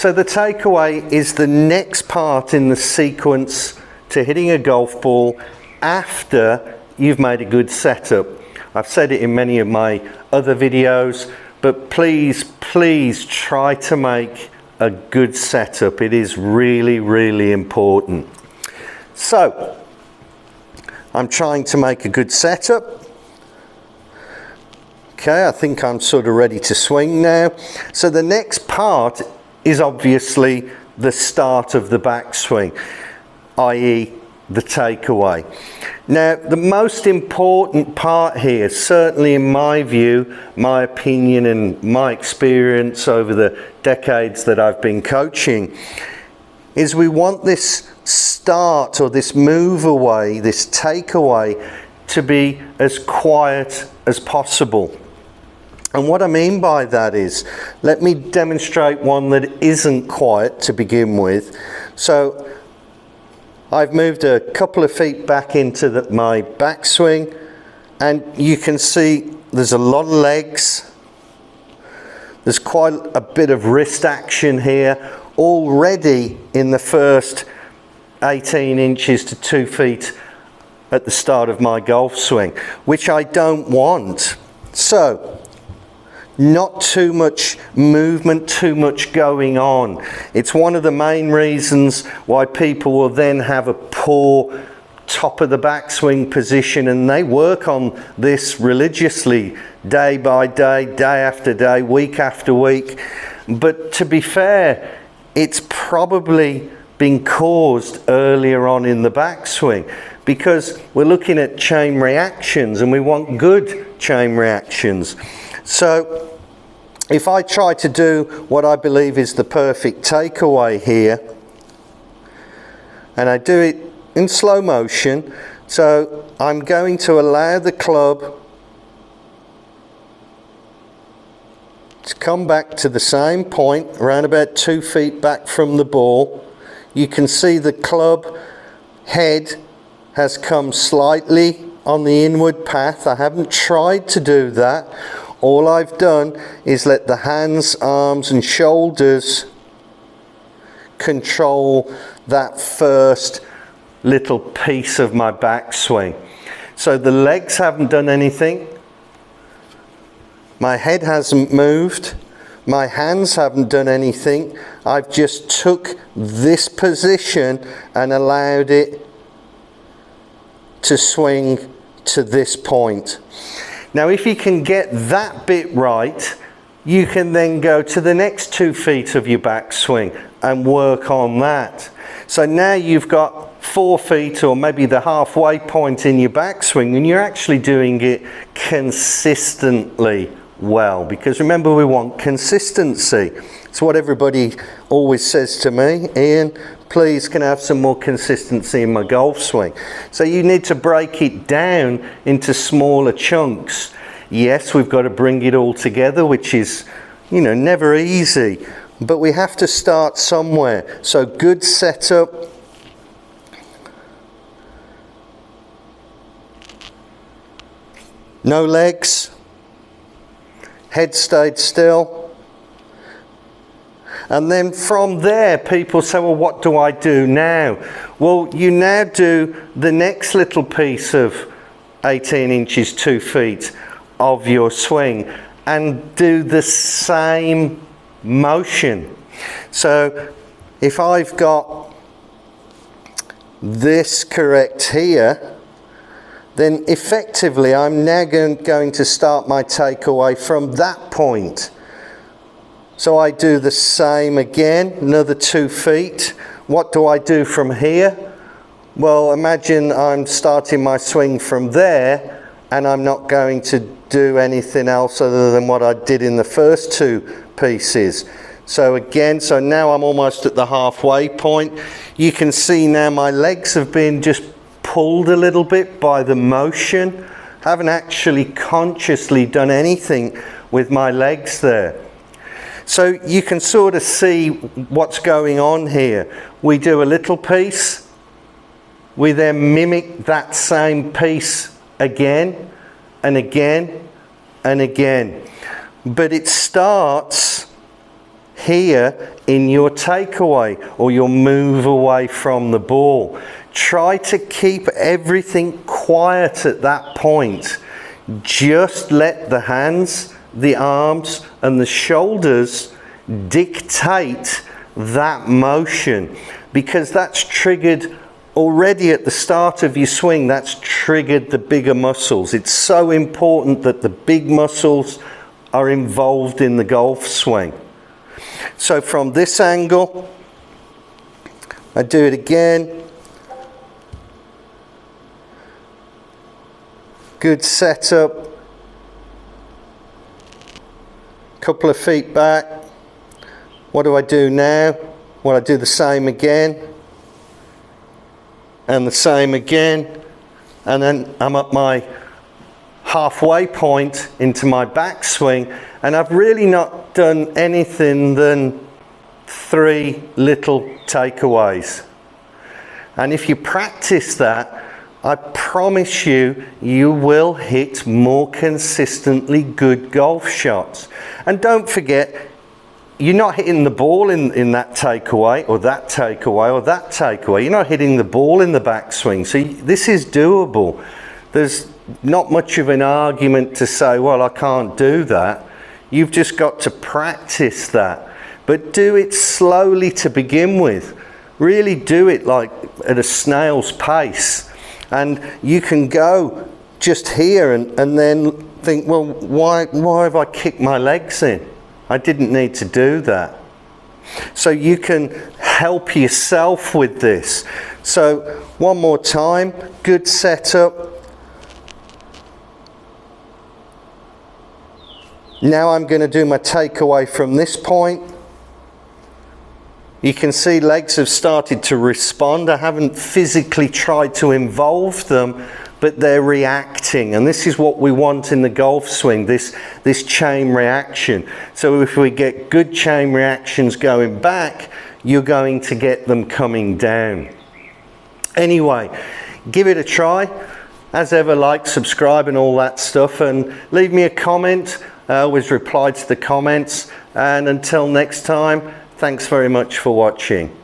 So the takeaway is the next part in the sequence to hitting a golf ball after you've made a good setup. I've said it in many of my other videos, but please try to make a good setup. It is really, really important. So I'm trying to make a good setup. Okay, I think I'm sort of ready to swing now. So the next part is obviously the start of the backswing, i.e. the takeaway. Now, the most important part here, certainly in my view, my opinion and my experience over the decades that I've been coaching, is we want this start or this move away, this takeaway, to be as quiet as possible. And what I mean by that is, let me demonstrate one that isn't quiet to begin with. So I've moved a couple of feet back into my backswing, and you can see there's a lot of legs. There's quite a bit of wrist action here already in the first 18 inches to 2 feet at the start of my golf swing, which I don't want. So, not too much movement, too much going on. It's one of the main reasons why people will then have a poor top of the backswing position, and they work on this religiously, day by day, day after day, week after week. But to be fair, it's probably been caused earlier on in the backswing, because we're looking at chain reactions and we want good chain reactions. So if I try to do what I believe is the perfect takeaway here, and I do it in slow motion, so I'm going to allow the club to come back to the same point, around about 2 feet back from the ball. You can see the club head has come slightly on the inward path. I haven't tried to do that. All I've done is let the hands, arms and shoulders control that first little piece of my backswing. So the legs haven't done anything. My head hasn't moved. My hands haven't done anything. I've just took this position and allowed it to swing to this point. Now, if you can get that bit right, you can then go to the next 2 feet of your backswing and work on that. So now you've got 4 feet, or maybe the halfway point in your backswing, and you're actually doing it consistently well, because remember, we want consistency. It's what everybody always says to me: Ian, please can I have some more consistency in my golf swing? So you need to break it down into smaller chunks. Yes, we've got to bring it all together, which is, you know, never easy, but we have to start somewhere. So good setup. No legs. Head stayed still. And then from there, people say, well, what do I do now? Well, you now do the next little piece of 18 inches, 2 feet of your swing, and do the same motion. So if I've got this correct here, then effectively I'm now going to start my takeaway from that point. So I do the same again, another 2 feet. What do I do from here? Well, imagine I'm starting my swing from there, and I'm not going to do anything else other than what I did in the first 2 pieces. So again, so now I'm almost at the halfway point. You can see now my legs have been just pulled a little bit by the motion. Haven't actually consciously done anything with my legs there. So you can sort of see what's going on here. We do a little piece. We then mimic that same piece again and again and again. But it starts here in your takeaway or your move away from the ball. Try to keep everything quiet at that point. Just let the hands, the arms and the shoulders dictate that motion, because that's triggered already at the start of your swing. That's triggered the bigger muscles. It's so important that the big muscles are involved in the golf swing. So from this angle, I do it again. Good setup. Couple of feet back. What do I do now? Well, I do the same again. And the same again. And then I'm at my halfway point into my backswing. And I've really not done anything than 3 little takeaways. And if you practice that, I promise you, you will hit more consistently good golf shots. And don't forget, you're not hitting the ball in that takeaway or that takeaway or that takeaway. You're not hitting the ball in the backswing. So this is doable. There's not much of an argument to say, well, I can't do that. You've just got to practice that. But do it slowly to begin with. Really do it like at a snail's pace. And you can go just here and then think, well, why have I kicked my legs in? I didn't need to do that. So you can help yourself with this. So one more time, good setup. Now I'm going to do my takeaway from this point. You can see legs have started to respond. I haven't physically tried to involve them, but they're reacting. And this is what we want in the golf swing, this chain reaction. So if we get good chain reactions going back, you're going to get them coming down. Anyway, give it a try. As ever, like, subscribe and all that stuff. And leave me a comment. I always reply to the comments. And until next time, thanks very much for watching.